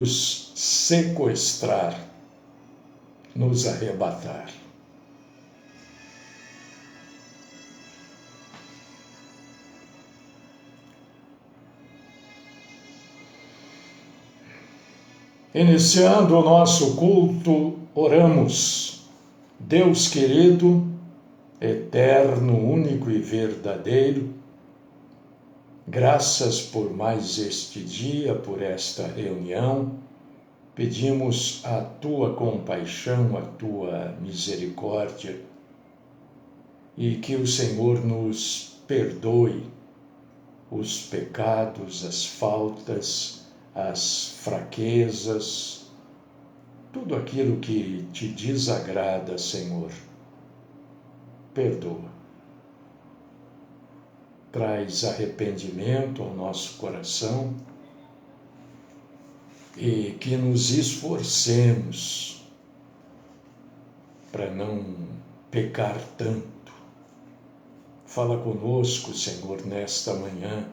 nos sequestrar, nos arrebatar. Iniciando o nosso culto, oramos. Deus querido, eterno, único e verdadeiro, graças por mais este dia, por esta reunião. Pedimos a tua compaixão, a tua misericórdia e que o Senhor nos perdoe os pecados, as faltas, as fraquezas, tudo aquilo que te desagrada, Senhor. Perdoa. Traz arrependimento ao nosso coração e que nos esforcemos para não pecar tanto. Fala conosco, Senhor, nesta manhã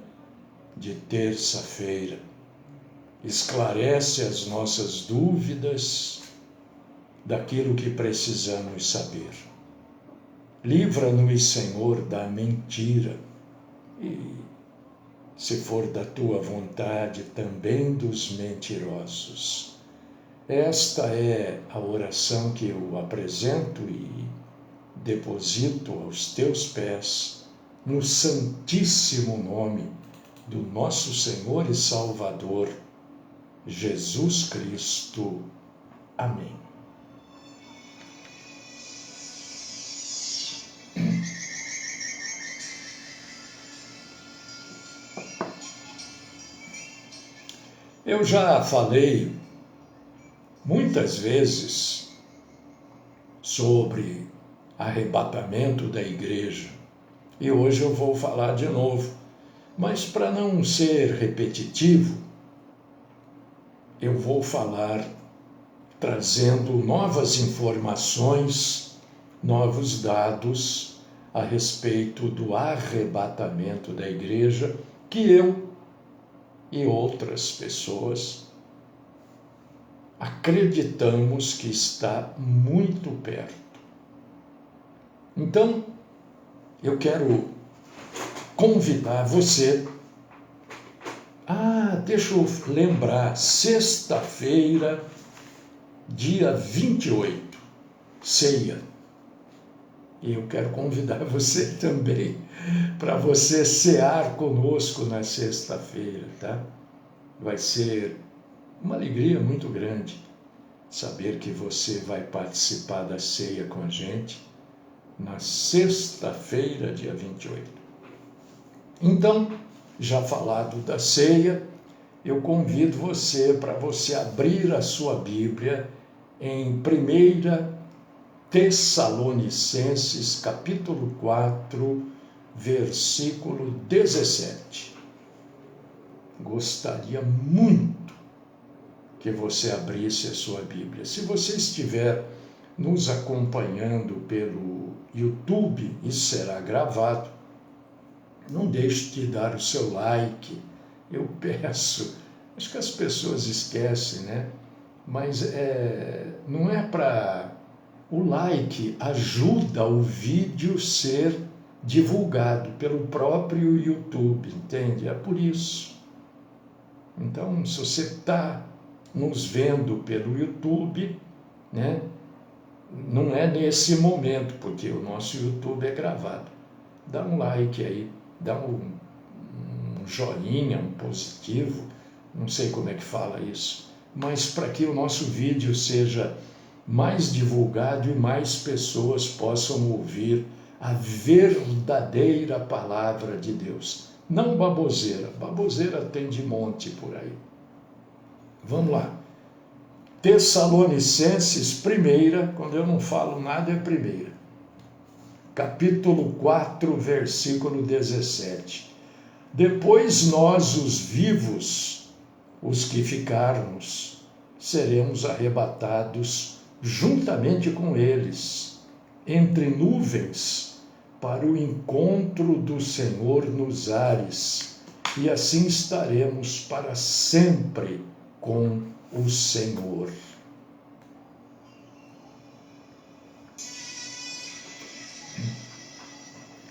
de terça-feira. Esclarece as nossas dúvidas daquilo que precisamos saber. Livra-nos, Senhor, da mentira e, se for da tua vontade, também dos mentirosos. Esta é a oração que eu apresento e deposito aos teus pés, no santíssimo nome do nosso Senhor e Salvador, Jesus Cristo. Amém. Eu já falei muitas vezes sobre arrebatamento da igreja e hoje eu vou falar de novo, mas para não ser repetitivo, eu vou falar trazendo novas informações, novos dados a respeito do arrebatamento da igreja que eu e outras pessoas acreditamos que está muito perto. Então, eu quero convidar você. Deixa eu lembrar, sexta-feira, dia 28, ceia. E eu quero convidar você também para você cear conosco na sexta-feira, tá? Vai ser uma alegria muito grande saber que você vai participar da ceia com a gente na sexta-feira, dia 28. Então, já falado da ceia, eu convido você para você abrir a sua Bíblia em 1 Tessalonicenses, capítulo 4, versículo 17. Gostaria muito que você abrisse a sua Bíblia. Se você estiver nos acompanhando pelo YouTube, isso será gravado. Não deixe de dar o seu like. Eu peço, acho que as pessoas esquecem, né? Mas não é para... O like ajuda o vídeo ser divulgado pelo próprio YouTube, entende? É por isso. Então, se você está nos vendo pelo YouTube, né? Não é nesse momento, porque o nosso YouTube é gravado. Dá um like aí, dá um joinha, um positivo, não sei como é que fala isso, mas para que o nosso vídeo seja mais divulgado e mais pessoas possam ouvir a verdadeira palavra de Deus. Não baboseira. Baboseira tem de monte por aí. Vamos lá. Tessalonicenses, primeira, quando eu não falo nada é primeira. Capítulo 4, versículo 17. Depois nós, os vivos, os que ficarmos, seremos arrebatados juntamente com eles, entre nuvens, para o encontro do Senhor nos ares, e assim estaremos para sempre com o Senhor.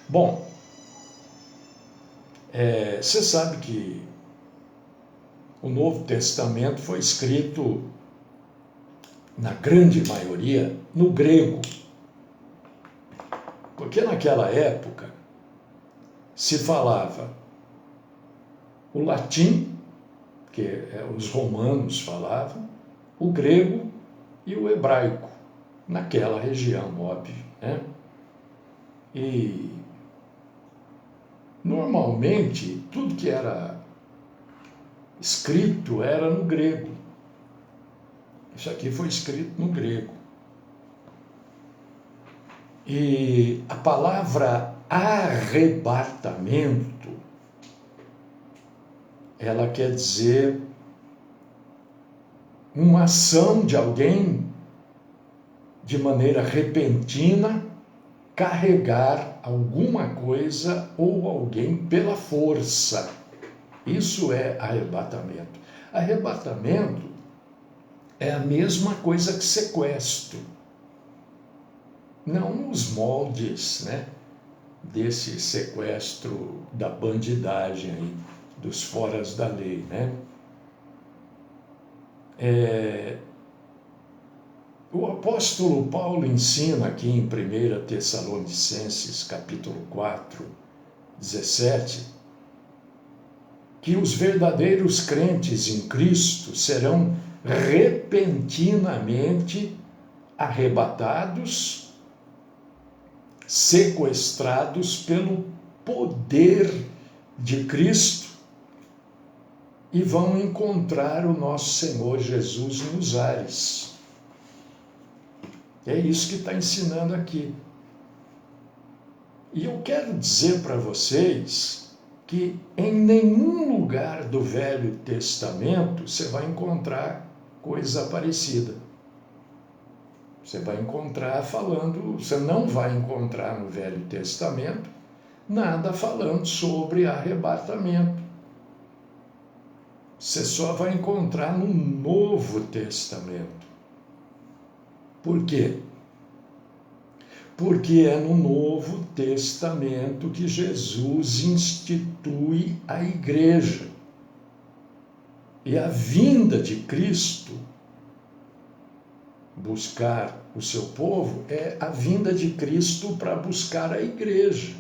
Bom, você sabe que o Novo Testamento foi escrito, na grande maioria, no grego. Porque naquela época se falava o latim, que os romanos falavam, o grego e o hebraico, naquela região, óbvio, né? E normalmente tudo que era escrito era no grego. Isso aqui foi escrito no grego. E a palavra arrebatamento, ela quer dizer uma ação de alguém de maneira repentina carregar alguma coisa ou alguém pela força. Isso é arrebatamento. Arrebatamento é a mesma coisa que sequestro. Não nos moldes, né, desse sequestro da bandidagem aí, dos foras da lei, né? O apóstolo Paulo ensina aqui em 1 Tessalonicenses, capítulo 4, 17, que os verdadeiros crentes em Cristo serão repentinamente arrebatados, sequestrados pelo poder de Cristo e vão encontrar o nosso Senhor Jesus nos ares. É isso que está ensinando aqui. E eu quero dizer para vocês que em nenhum lugar do Velho Testamento você vai encontrar coisa parecida. Você vai encontrar você não vai encontrar no Velho Testamento nada falando sobre arrebatamento. Você só vai encontrar no Novo Testamento. Por quê? Porque é no Novo Testamento que Jesus institui a igreja. E a vinda de Cristo buscar o seu povo é a vinda de Cristo para buscar a igreja.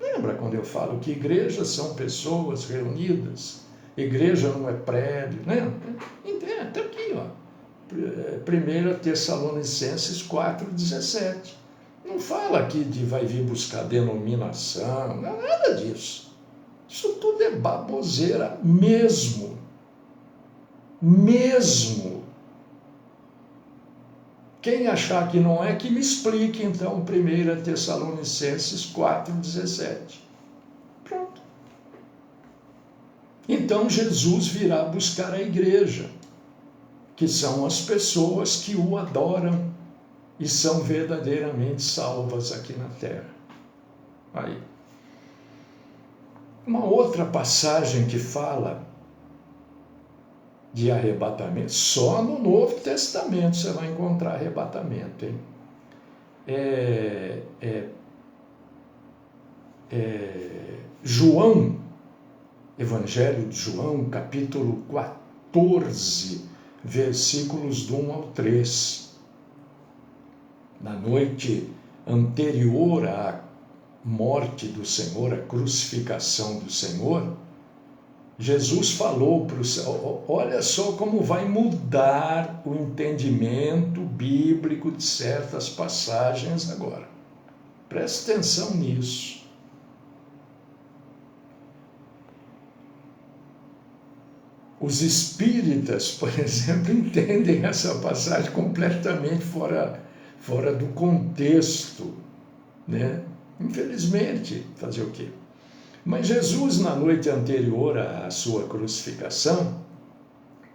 Lembra quando eu falo que igrejas são pessoas reunidas? Igreja não é prédio, né? Está aqui, ó. 1 Tessalonicenses 4,17. Não fala aqui de vai vir buscar denominação, não é nada disso. Isso tudo é baboseira mesmo. Mesmo. Quem achar que não é, que me explique, então, 1 Tessalonicenses 4,17. Pronto. Então, Jesus virá buscar a igreja, que são as pessoas que o adoram e são verdadeiramente salvas aqui na terra. Aí. Uma outra passagem que fala de arrebatamento, só no Novo Testamento você vai encontrar arrebatamento, hein? João, Evangelho de João, capítulo 14, versículos do 1 ao 3. Na noite anterior à morte do Senhor, à crucificação do Senhor, Jesus falou para o céu, olha só como vai mudar o entendimento bíblico de certas passagens agora. Preste atenção nisso. Os espíritas, por exemplo, entendem essa passagem completamente fora do contexto, né? Infelizmente, fazer o quê? Mas Jesus, na noite anterior à sua crucificação,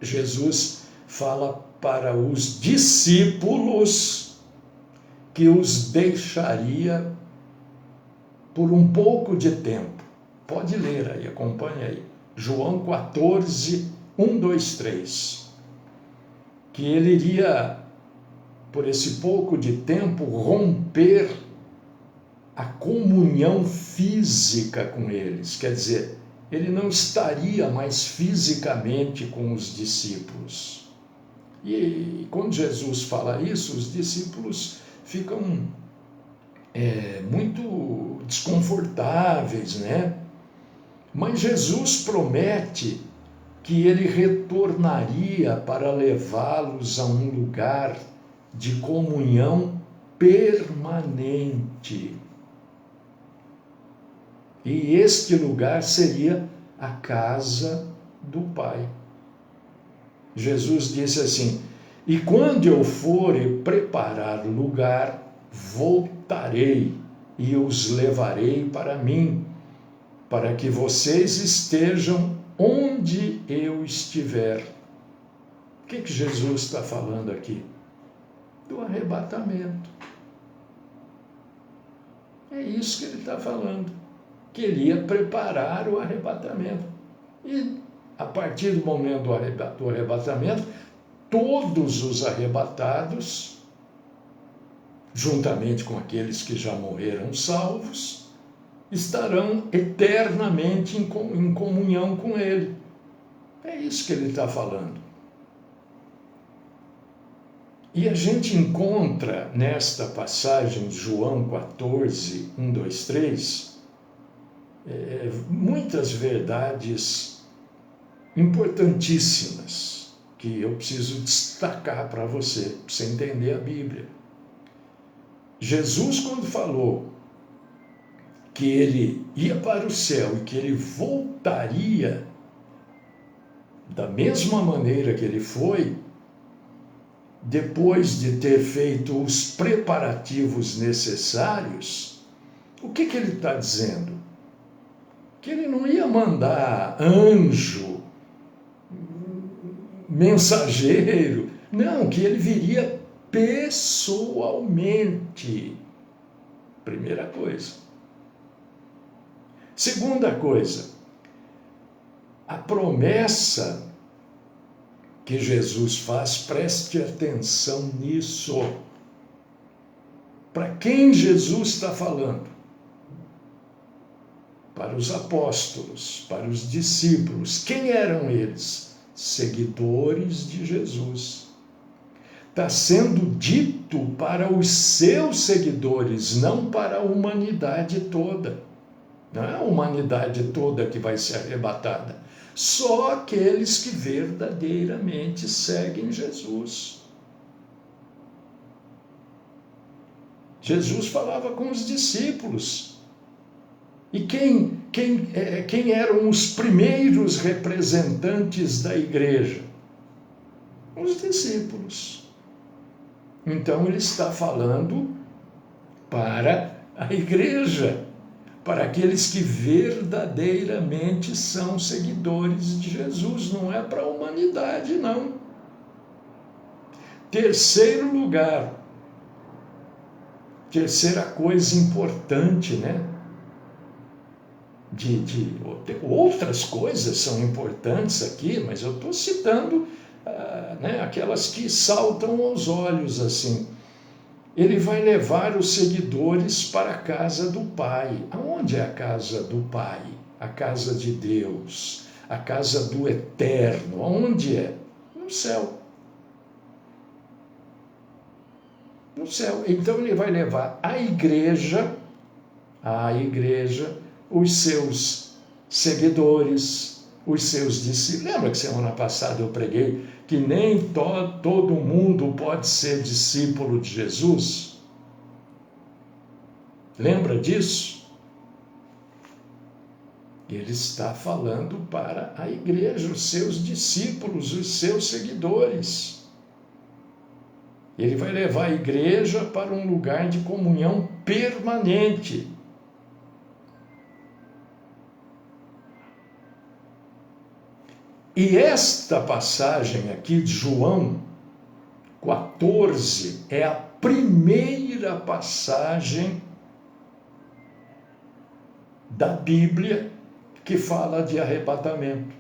Jesus fala para os discípulos que os deixaria por um pouco de tempo. Pode ler aí, acompanha aí. João 14, 1, 2, 3. que ele iria, por esse pouco de tempo, romper a comunhão física com eles. Quer dizer, ele não estaria mais fisicamente com os discípulos. E quando Jesus fala isso, os discípulos ficam muito desconfortáveis, né? Mas Jesus promete que ele retornaria para levá-los a um lugar de comunhão permanente. E este lugar seria a casa do Pai. Jesus disse assim: e quando eu for e preparar lugar, voltarei e os levarei para mim, para que vocês estejam onde eu estiver. O que Jesus está falando aqui? Do arrebatamento. É isso que ele está falando. Que ele ia preparar o arrebatamento. E a partir do momento do arrebatamento, todos os arrebatados, juntamente com aqueles que já morreram salvos, estarão eternamente em comunhão com ele. É isso que ele está falando. E a gente encontra nesta passagem de João 14, 1, 2, 3, muitas verdades importantíssimas que eu preciso destacar para você entender a Bíblia. Jesus, quando falou que ele ia para o céu e que ele voltaria da mesma maneira que ele foi, depois de ter feito os preparativos necessários, o que ele está dizendo? Que ele não ia mandar anjo, mensageiro, não, que ele viria pessoalmente. Primeira coisa. Segunda coisa, a promessa que Jesus faz, preste atenção nisso. Para quem Jesus está falando? Para os apóstolos, para os discípulos. Quem eram eles? Seguidores de Jesus. Está sendo dito para os seus seguidores, não para a humanidade toda. Não é a humanidade toda que vai ser arrebatada. Só aqueles que verdadeiramente seguem Jesus. Jesus falava com os discípulos. E quem eram os primeiros representantes da igreja? Os discípulos. Então ele está falando para a igreja, para aqueles que verdadeiramente são seguidores de Jesus, não é para a humanidade, não. Terceiro lugar, terceira coisa importante, né? Outras coisas são importantes aqui, mas eu estou citando aquelas que saltam aos olhos assim. Ele vai levar os seguidores para a casa do Pai. Aonde é a casa do Pai? A casa de Deus, a casa do Eterno. Aonde é? No céu. No céu. Então ele vai levar a igreja, os seus seguidores, os seus discípulos. Lembra que semana passada eu preguei que nem todo mundo pode ser discípulo de Jesus? Lembra disso? Ele está falando para a igreja, os seus discípulos, os seus seguidores. Ele vai levar a igreja para um lugar de comunhão permanente. E esta passagem aqui de João 14 é a primeira passagem da Bíblia que fala de arrebatamento.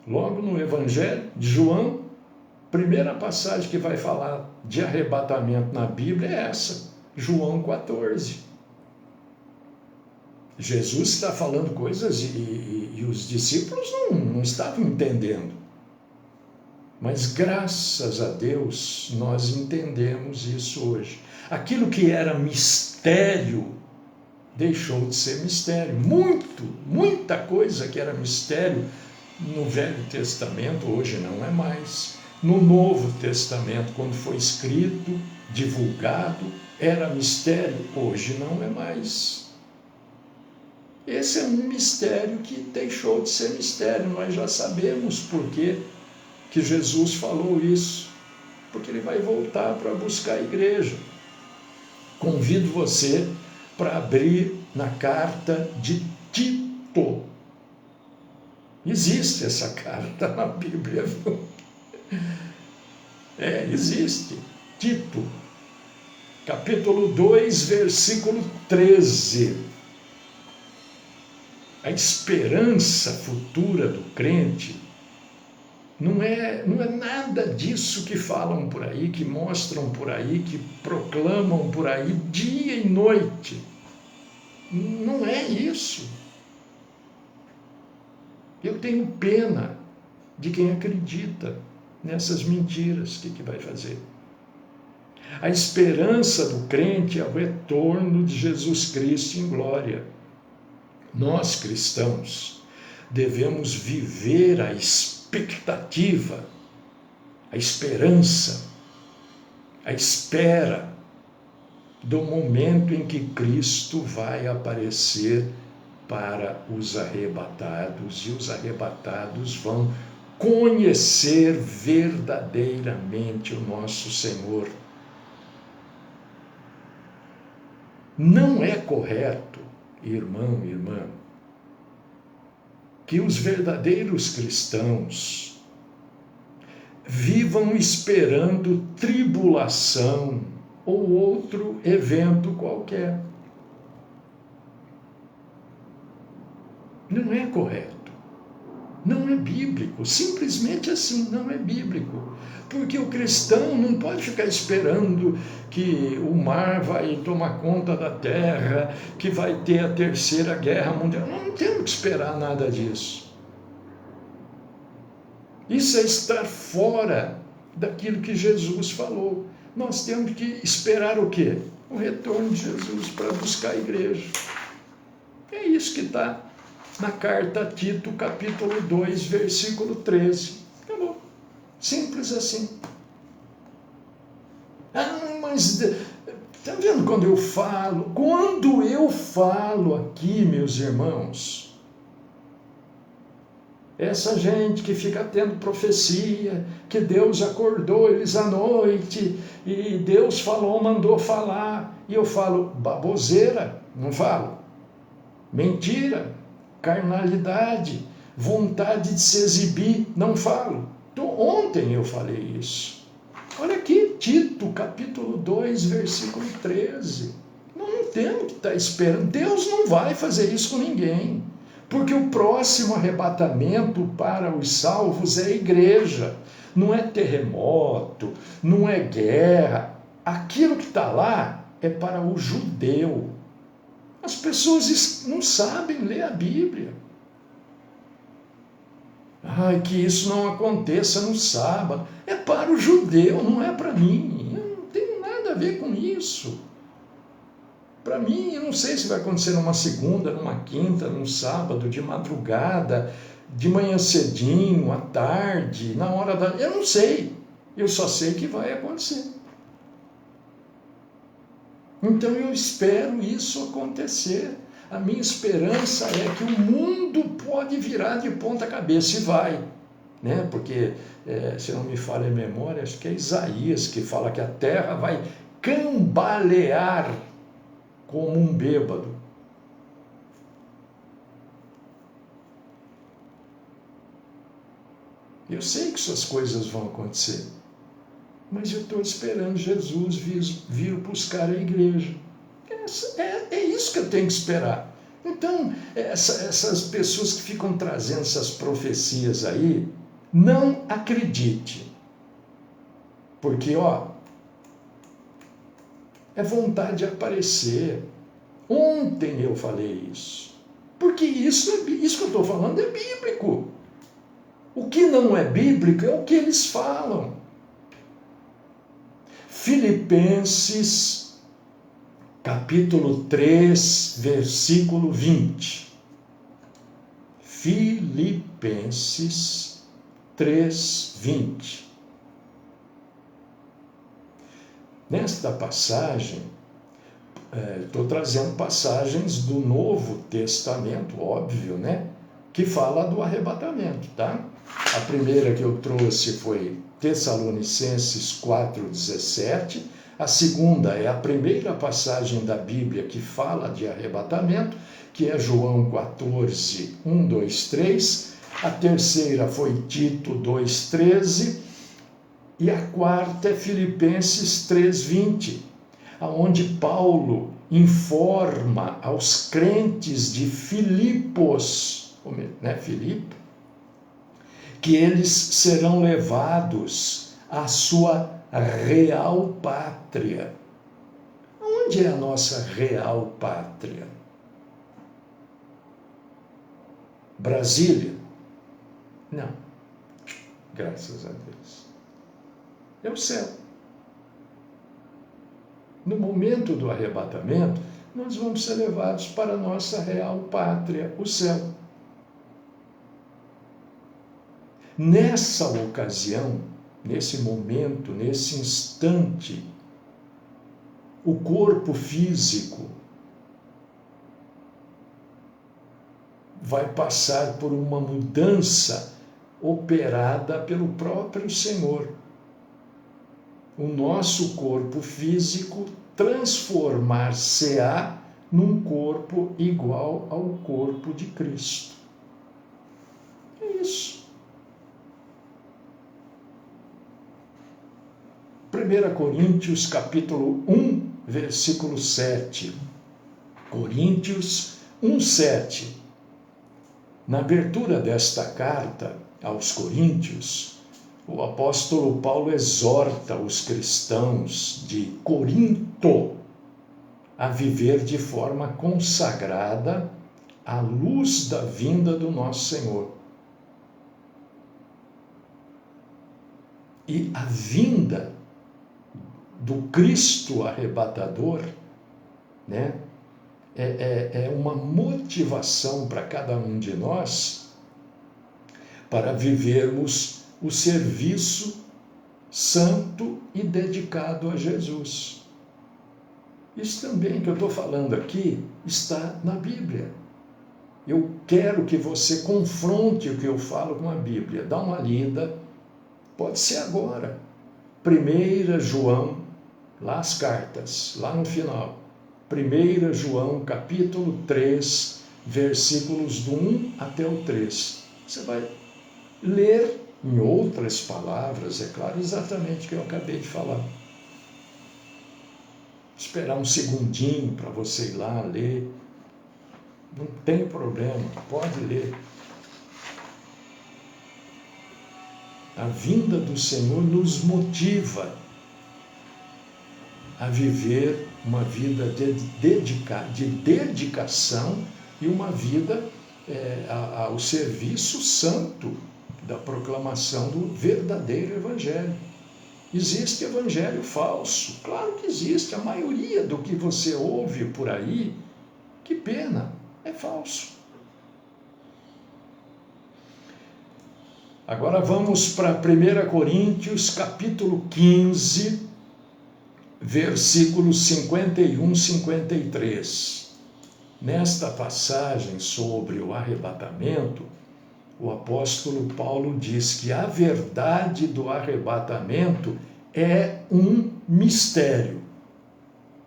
Logo no Evangelho de João, primeira passagem que vai falar de arrebatamento na Bíblia é essa, João 14. Jesus está falando coisas e os discípulos não estavam entendendo. Mas graças a Deus nós entendemos isso hoje. Aquilo que era mistério deixou de ser mistério. Muita coisa que era mistério no Velho Testamento hoje não é mais. No Novo Testamento, quando foi escrito, divulgado, era mistério, hoje não é mais. Esse é um mistério que deixou de ser mistério. Nós já sabemos por que Jesus falou isso. Porque ele vai voltar para buscar a igreja. Convido você para abrir na carta de Tito. Existe essa carta na Bíblia. Existe. Tito, capítulo 2, versículo 13. A esperança futura do crente não é nada disso que falam por aí, que mostram por aí, que proclamam por aí dia e noite. Não é isso. Eu tenho pena de quem acredita nessas mentiras. O que vai fazer? A esperança do crente é o retorno de Jesus Cristo em glória. Nós, cristãos, devemos viver a expectativa, a esperança, a espera do momento em que Cristo vai aparecer para os arrebatados, e os arrebatados vão conhecer verdadeiramente o nosso Senhor. Não é correto, irmão e irmã, que os verdadeiros cristãos vivam esperando tribulação ou outro evento qualquer. Não é correto. Não é bíblico. Simplesmente assim, não é bíblico. Porque o cristão não pode ficar esperando que o mar vai tomar conta da terra, que vai ter a terceira guerra mundial. Não temos que esperar nada disso. Isso é estar fora daquilo que Jesus falou. Nós temos que esperar o quê? O retorno de Jesus para buscar a igreja. É isso que está na carta a Tito, capítulo 2, versículo 13. Acabou. Simples assim. Mas está vendo quando eu falo? Quando eu falo aqui, meus irmãos, essa gente que fica tendo profecia, que Deus acordou eles à noite, e Deus falou, mandou falar, e eu falo baboseira, não falo? Mentira, carnalidade, vontade de se exibir, não falo. Então, ontem eu falei isso. Olha aqui, Tito, capítulo 2, versículo 13. Não temos que estar esperando. Deus não vai fazer isso com ninguém. Porque o próximo arrebatamento para os salvos é a igreja. Não é terremoto, não é guerra. Aquilo que está lá é para o judeu. As pessoas não sabem ler a Bíblia. Que isso não aconteça no sábado. É para o judeu, não é para mim. Eu não tenho nada a ver com isso. Para mim, eu não sei se vai acontecer numa segunda, numa quinta, num sábado, de madrugada, de manhã cedinho, à tarde, na hora da... Eu não sei. Eu só sei que vai acontecer. Então eu espero isso acontecer. A minha esperança é que o mundo pode virar de ponta cabeça, e vai. Né? Porque, se não me falha a memória, acho que é Isaías que fala que a terra vai cambalear como um bêbado. Eu sei que essas coisas vão acontecer, mas eu estou esperando Jesus vir buscar a igreja. É isso que eu tenho que esperar. Então, essas pessoas que ficam trazendo essas profecias aí, não acredite. Porque, é vontade de aparecer. Ontem eu falei isso. Porque isso que eu estou falando é bíblico. O que não é bíblico é o que eles falam. Filipenses, capítulo 3, versículo 20. Filipenses 3, 20. Nesta passagem, estou trazendo passagens do Novo Testamento, óbvio, né? Que fala do arrebatamento, tá? A primeira que eu trouxe foi Tessalonicenses 4,17. A segunda é a primeira passagem da Bíblia que fala de arrebatamento, que é João 14, 1, 2, 3. A terceira foi Tito 2,13. E a quarta é Filipenses 3,20, onde Paulo informa aos crentes de Filipos, né, Filipe, que eles serão levados à sua real pátria. Onde é a nossa real pátria? Brasília? Não. Graças a Deus. É o céu. No momento do arrebatamento, nós vamos ser levados para a nossa real pátria, o céu. Nessa ocasião, nesse momento, nesse instante, o corpo físico vai passar por uma mudança operada pelo próprio Senhor. O nosso corpo físico transformar-se-á num corpo igual ao corpo de Cristo. É isso. 1 Coríntios, capítulo 1, versículo 7. Coríntios 1, 7. Na abertura desta carta aos Coríntios, o apóstolo Paulo exorta os cristãos de Corinto a viver de forma consagrada à luz da vinda do nosso Senhor. E a vinda do Cristo arrebatador, né, é uma motivação para cada um de nós para vivermos o serviço santo e dedicado a Jesus. Isso também que eu estou falando aqui está na Bíblia. Eu quero que você confronte o que eu falo com a Bíblia. Dá uma lida, pode ser agora. 1 João, lá as cartas, lá no final. 1 João, capítulo 3, versículos do 1 até o 3. Você vai ler, em outras palavras, é claro, exatamente o que eu acabei de falar. Esperar um segundinho para você ir lá ler. Não tem problema, pode ler. A vinda do Senhor nos motiva a viver uma vida de dedicação e uma vida ao serviço santo da proclamação do verdadeiro evangelho. Existe evangelho falso? Claro que existe. A maioria do que você ouve por aí, que pena, é falso. Agora vamos para 1 Coríntios, capítulo 15, versículos 51 e 53. Nesta passagem sobre o arrebatamento, o apóstolo Paulo diz que a verdade do arrebatamento é um mistério.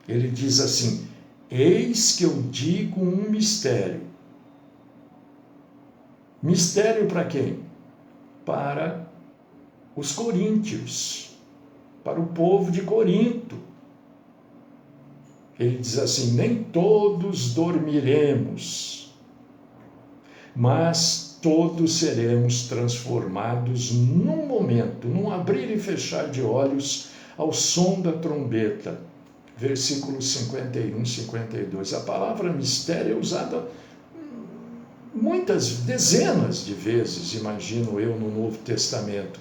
Ele diz assim: eis que eu digo um mistério. Mistério para quem? Para os coríntios, para o povo de Corinto. Ele diz assim: nem todos dormiremos, mas todos seremos transformados num momento, num abrir e fechar de olhos, ao som da trombeta. Versículos 51 e 52. A palavra mistério é usada muitas, dezenas de vezes, imagino eu, no Novo Testamento.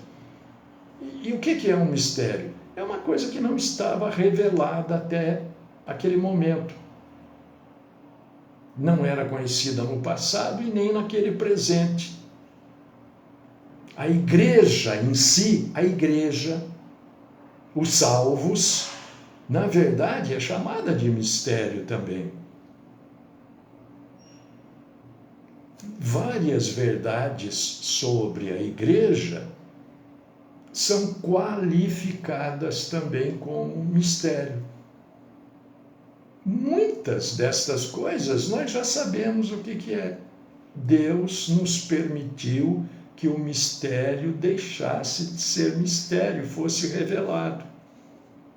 E o que é um mistério? É uma coisa que não estava revelada até aquele momento. Não era conhecida no passado e nem naquele presente. A igreja em si, os salvos, na verdade, é chamada de mistério também. Várias verdades sobre a igreja são qualificadas também como mistério. Muitas destas coisas nós já sabemos o que é. Deus nos permitiu que o mistério deixasse de ser mistério, fosse revelado.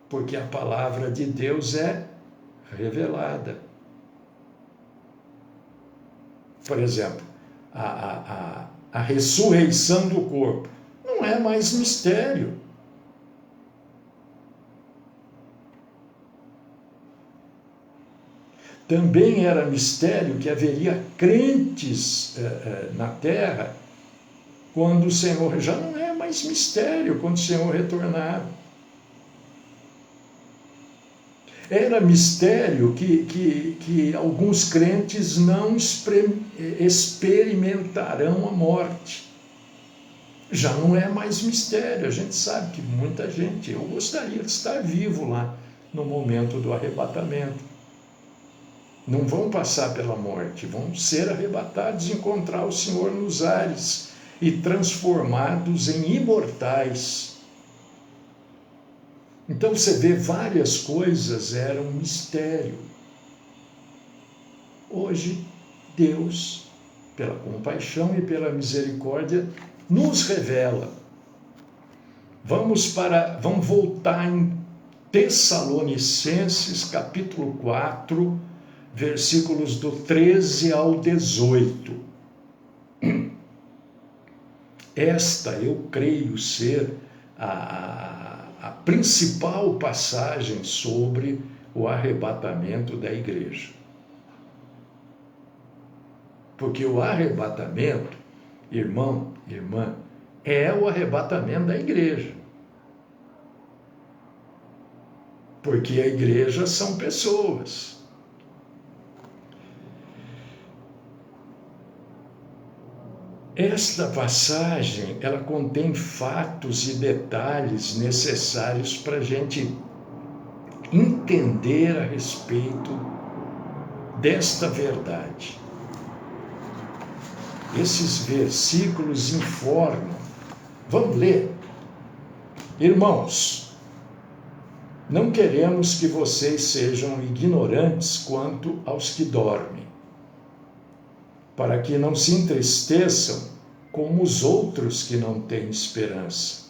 Porque a palavra de Deus é revelada. Por exemplo, a ressurreição do corpo não é mais mistério. Também era mistério que haveria crentes na terra quando o Senhor, já não é mais mistério quando o Senhor retornar. Era mistério que alguns crentes não experimentarão a morte. Já não é mais mistério. A gente sabe que muita gente, eu gostaria de estar vivo lá no momento do arrebatamento. Não vão passar pela morte, vão ser arrebatados e encontrar o Senhor nos ares e transformados em imortais. Então você vê, várias coisas eram mistério. Hoje, Deus, pela compaixão e pela misericórdia, nos revela. Vamos voltar em Tessalonicenses, capítulo 4, versículos do 13 ao 18. Esta eu creio ser a principal passagem sobre o arrebatamento da igreja. Porque o arrebatamento, irmão, irmã, é o arrebatamento da igreja. Porque a igreja são pessoas. Esta passagem, ela contém fatos e detalhes necessários para a gente entender a respeito desta verdade. Esses versículos informam. Vamos ler. Irmãos, não queremos que vocês sejam ignorantes quanto aos que dormem, para que não se entristeçam como os outros que não têm esperança.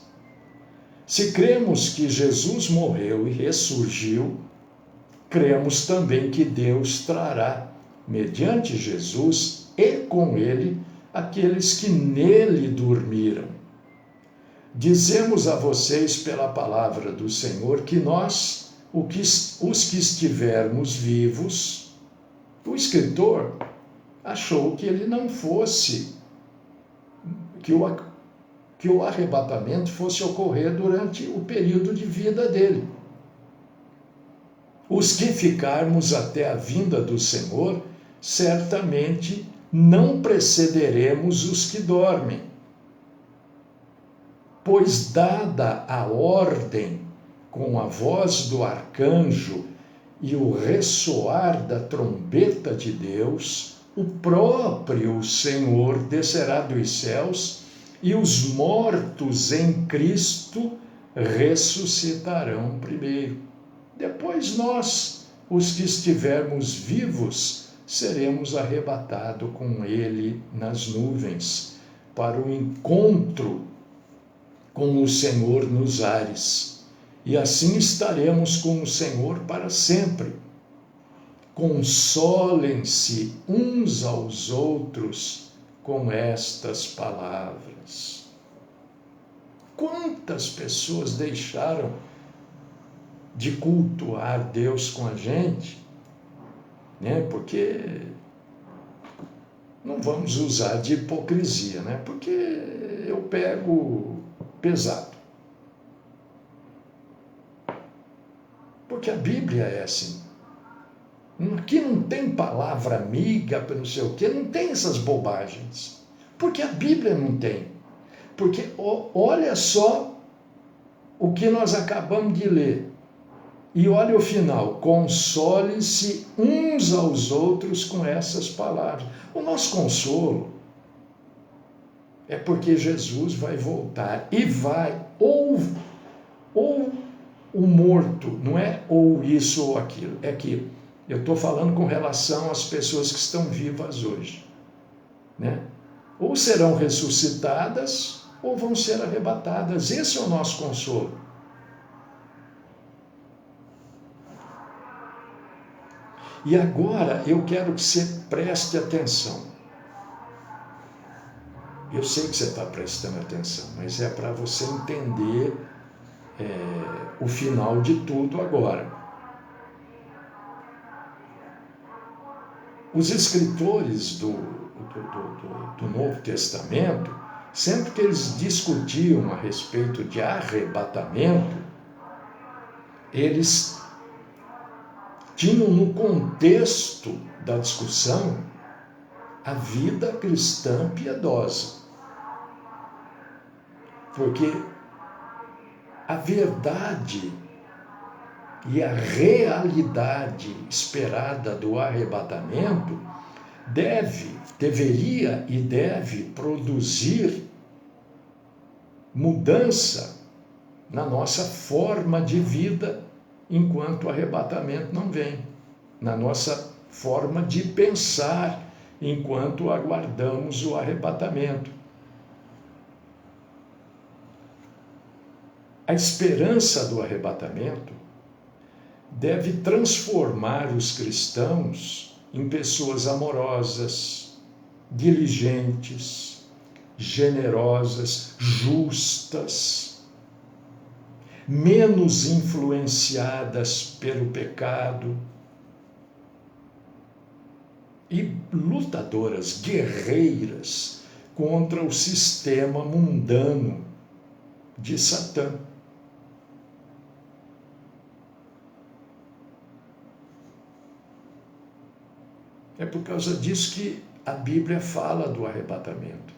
Se cremos que Jesus morreu e ressurgiu, cremos também que Deus trará, mediante Jesus e com ele, aqueles que nele dormiram. Dizemos a vocês pela palavra do Senhor que nós, os que estivermos vivos, o escritor achou que ele não fosse, que o arrebatamento fosse ocorrer durante o período de vida dele. Os que ficarmos até a vinda do Senhor, certamente não precederemos os que dormem. Pois dada a ordem com a voz do arcanjo e o ressoar da trombeta de Deus, o próprio Senhor descerá dos céus e os mortos em Cristo ressuscitarão primeiro. Depois nós, os que estivermos vivos, seremos arrebatados com ele nas nuvens para o encontro com o Senhor nos ares. E assim estaremos com o Senhor para sempre. consolem-se uns aos outros com estas palavras. Quantas pessoas deixaram de cultuar Deus com a gente, né? Porque não vamos usar de hipocrisia, né? Porque eu pego pesado. Porque a Bíblia é assim. Aqui não tem palavra amiga, não sei o quê, não tem essas bobagens. Porque a Bíblia não tem. Porque olha só o que nós acabamos de ler. E olha o final: console-se uns aos outros com essas palavras. O nosso consolo é porque Jesus vai voltar e vai, ou o morto, não é ou isso ou aquilo, é que eu estou falando com relação às pessoas que estão vivas hoje, né? Ou serão ressuscitadas ou vão ser arrebatadas. Esse é o nosso consolo. E agora eu quero que você preste atenção. Eu sei que você está prestando atenção, mas é para você entender o final de tudo agora. Os escritores do Novo Testamento, sempre que eles discutiam a respeito de arrebatamento, eles tinham no contexto da discussão a vida cristã piedosa. Porque a verdade e a realidade esperada do arrebatamento deveria e deve produzir mudança na nossa forma de vida enquanto o arrebatamento não vem, na nossa forma de pensar enquanto aguardamos o arrebatamento. A esperança do arrebatamento deve transformar os cristãos em pessoas amorosas, diligentes, generosas, justas, menos influenciadas pelo pecado e lutadoras, guerreiras contra o sistema mundano de Satã. É por causa disso que a Bíblia fala do arrebatamento,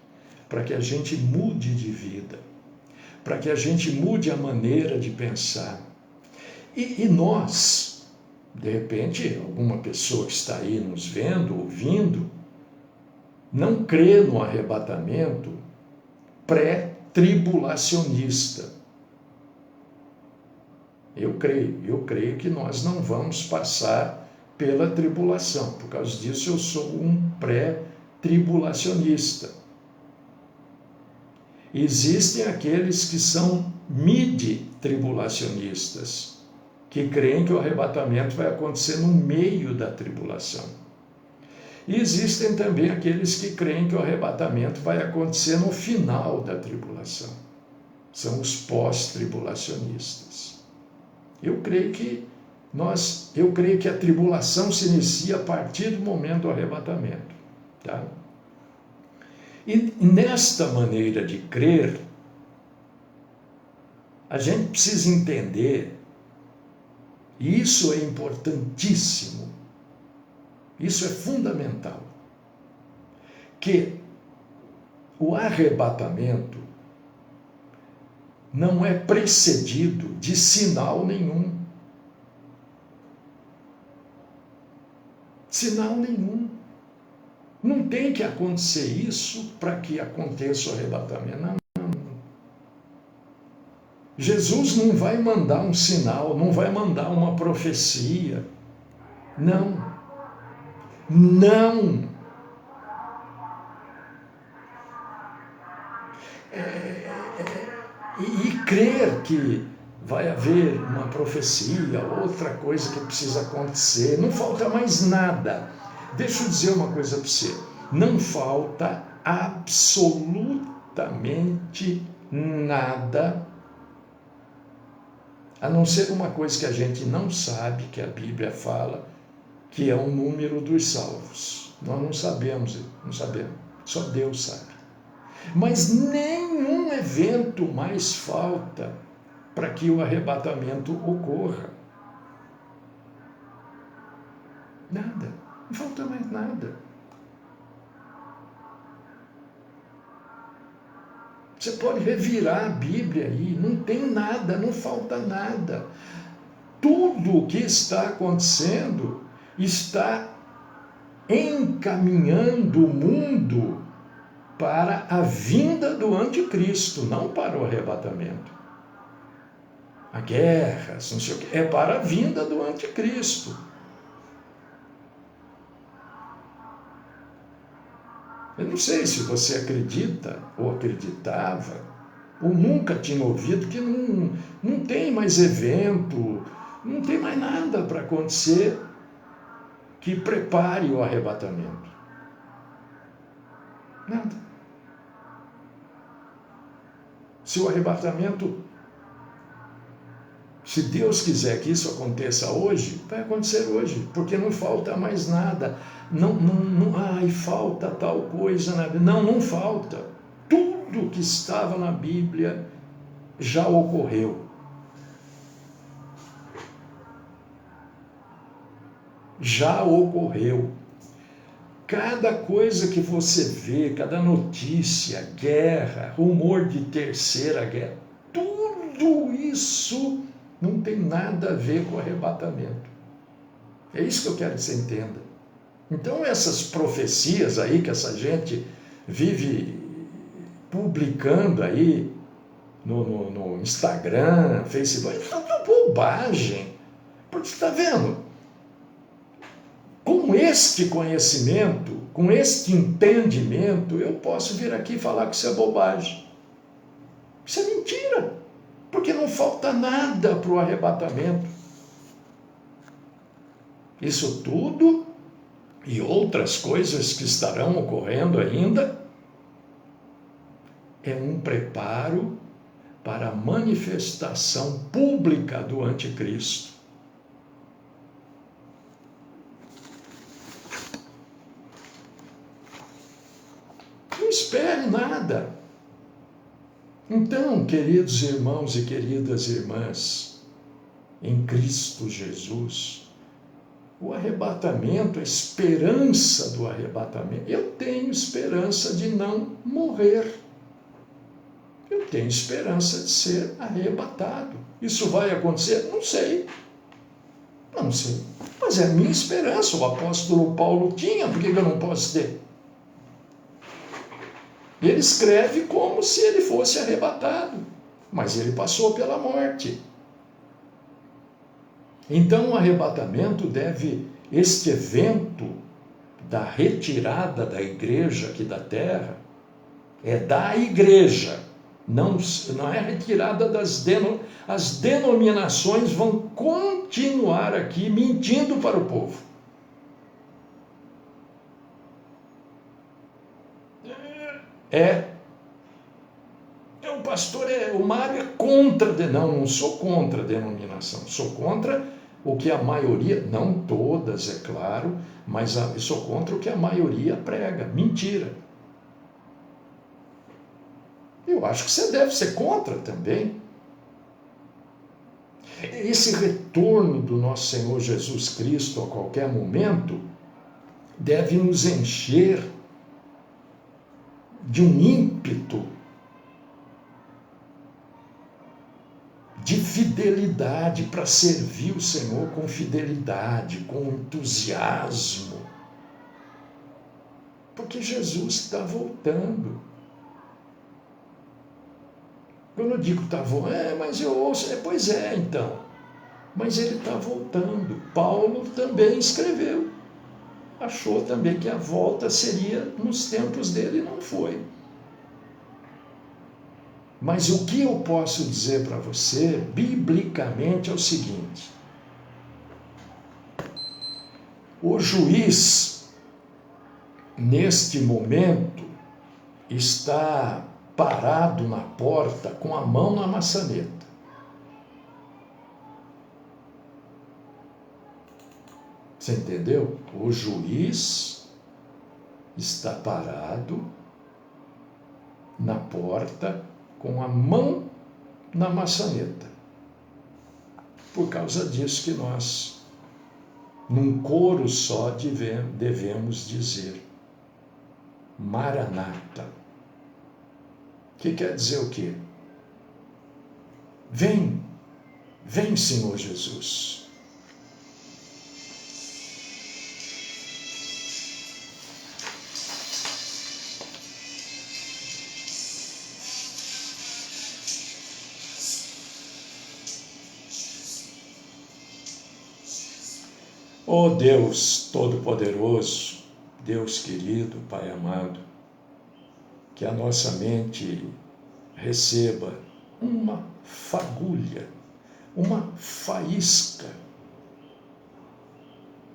para que a gente mude de vida, para que a gente mude a maneira de pensar. E nós, de repente, alguma pessoa que está aí nos vendo, ouvindo, não crê no arrebatamento pré-tribulacionista. Eu creio que nós não vamos passar pela tribulação. Por causa disso, eu sou um pré-tribulacionista. Existem aqueles que são mid-tribulacionistas, que creem que o arrebatamento vai acontecer no meio da tribulação. E existem também aqueles que creem que o arrebatamento vai acontecer no final da tribulação. São os pós-tribulacionistas. Eu creio que a tribulação se inicia a partir do momento do arrebatamento. Tá? E nesta maneira de crer, a gente precisa entender, e isso é importantíssimo, isso é fundamental, que o arrebatamento não é precedido de sinal nenhum. Sinal nenhum. Não tem que acontecer isso para que aconteça o arrebatamento. Não. Jesus não vai mandar um sinal, não vai mandar uma profecia. Não. E crer que vai haver uma profecia, outra coisa que precisa acontecer, não falta mais nada. Deixa eu dizer uma coisa para você, não falta absolutamente nada, a não ser uma coisa que a gente não sabe, que a Bíblia fala, que é o número dos salvos. Nós não sabemos, só Deus sabe. Mas nenhum evento mais falta para que o arrebatamento ocorra. Nada, não falta mais nada. Você pode revirar a Bíblia aí, não tem nada, não falta nada. Tudo o que está acontecendo está encaminhando o mundo para a vinda do anticristo, não para o arrebatamento. A guerra, não sei o que, é para a vinda do anticristo. Eu não sei se você acredita ou acreditava, ou nunca tinha ouvido que não tem mais evento, não tem mais nada para acontecer que prepare o arrebatamento. Nada. Se o arrebatamento, se Deus quiser que isso aconteça hoje, vai acontecer hoje, porque não falta mais nada. Ai, falta tal coisa na Bíblia. Não falta. Tudo que estava na Bíblia já ocorreu. Já ocorreu. Cada coisa que você vê, cada notícia, guerra, rumor de terceira guerra, tudo isso não tem nada a ver com o arrebatamento. É isso que eu quero que você entenda. Então essas profecias aí que essa gente vive publicando aí no Instagram, Facebook, é tudo bobagem. Porque você está vendo? Com este conhecimento, com este entendimento, eu posso vir aqui e falar que isso é bobagem. Isso é mentira, porque não falta nada para o arrebatamento. Isso tudo e outras coisas que estarão ocorrendo ainda é um preparo para a manifestação pública do anticristo. Não espere nada. Então, queridos irmãos e queridas irmãs, em Cristo Jesus, o arrebatamento, a esperança do arrebatamento, eu tenho esperança de não morrer. Eu tenho esperança de ser arrebatado. Isso vai acontecer? Não sei. Não sei. Mas é a minha esperança. O apóstolo Paulo tinha, por que eu não posso ter? Ele escreve como se ele fosse arrebatado, mas ele passou pela morte. Então o arrebatamento este evento da retirada da igreja aqui da terra, é da igreja, não é retirada as denominações vão continuar aqui mentindo para o povo. O pastor, o Mário é contra, não sou contra a denominação, sou contra o que a maioria, não todas, é claro, mas sou contra o que a maioria prega, mentira. Eu acho que você deve ser contra também. Esse retorno do nosso Senhor Jesus Cristo a qualquer momento deve nos encher de um ímpeto de fidelidade para servir o Senhor com fidelidade, com entusiasmo. Porque Jesus está voltando. Quando eu digo está voltando, mas eu ouço, pois é, então. Mas ele está voltando. Paulo também escreveu. Achou também que a volta seria nos tempos dele, não foi. Mas o que eu posso dizer para você, biblicamente, é o seguinte: o juiz, neste momento, está parado na porta com a mão na maçaneta. Você entendeu? O juiz está parado na porta com a mão na maçaneta. Por causa disso que nós, num coro só, devemos dizer: Maranata. Que quer dizer o quê? Vem, vem, Senhor Jesus. Ó Deus Todo-Poderoso, Deus querido, Pai amado, que a nossa mente receba uma fagulha, uma faísca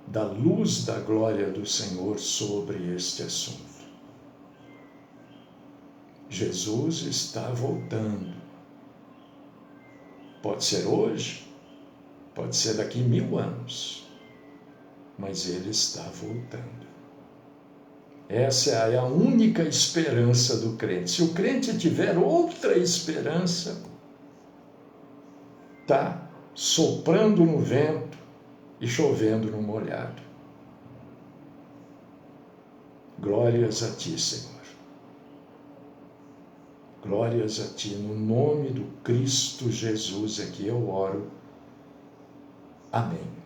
da luz da glória do Senhor sobre este assunto. Jesus está voltando. Pode ser hoje, pode ser daqui 1000 anos, mas ele está voltando. Essa é a única esperança do crente. Se o crente tiver outra esperança, está soprando no vento e chovendo no molhado. Glórias a ti, Senhor. Glórias a ti, no nome do Cristo Jesus é que eu oro. Amém.